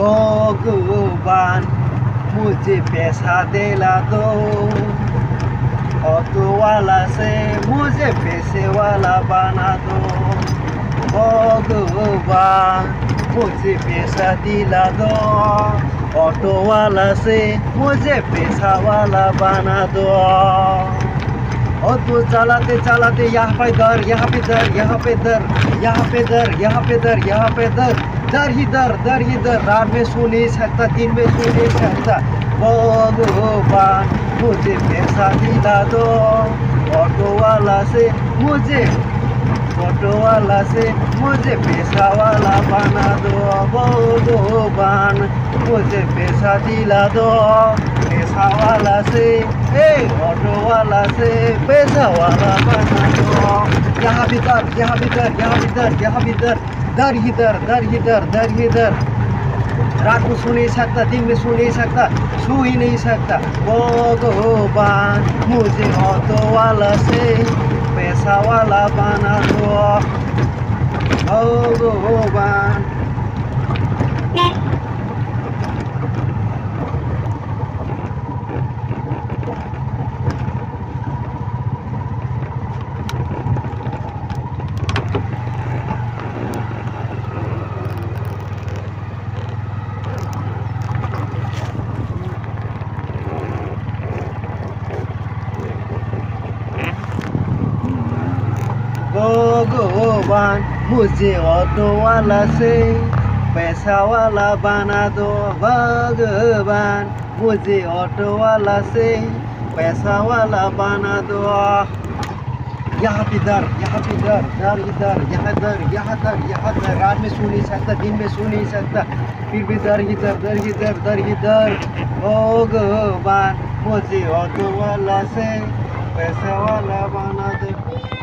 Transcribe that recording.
भगवान मुझे पैसा दिला दो, ऑटो वाला से मुझे पैसे वाला बना दो। भगवान मुझे पैसा दिला दो, ऑटो वाला से मुझे पैसा वाला बना दो। और तो चलाते चलाते यहाँ पे दर, यहाँ पे दर, यहाँ पे दर, यहाँ पे दर, यहाँ पे दर, यहाँ पे दर, दर ही दर, दर ही दर। रात में सो नहीं सकता, दिन में सो नहीं सकता। भगवान मुझे पैसा दिला दो, ऑटो वाला से मुझे, ऑटो वाला से मुझे पैसा वाला बना दो। भगवान मुझे पैसा दिला दो, पैसा वाला से, ऑटो वाला से पैसा वाला बना दो। यहाँ भी दर, यहाँ भी दर, यहाँ भी दर, यहाँ भी दर, दर ही दर, दर ही दर, दर ही दर। रात को सो नहीं सकता, दिन में सो नहीं सकता, सो ही नहीं सकता। भगवान मुझे ऑटो वाला से पैसा वाला बना दो। भगवान भगवान मुझे ऑटो वाला से पैसा वाला बना दो। भगवान मुझे ऑटो वाला से पैसा वाला बना दो। यहाँ पे दर, यहाँ पे दर, दर इधर, यहाँ दर, यहाँ दर, यहाँ दर। रात में सो नहीं सकता, दिन में सो नहीं सकता, फिर भी दर इधर, दर इधर, दर इधर। भगवान मुझे ऑटो वाला से पैसा वाला बना दो।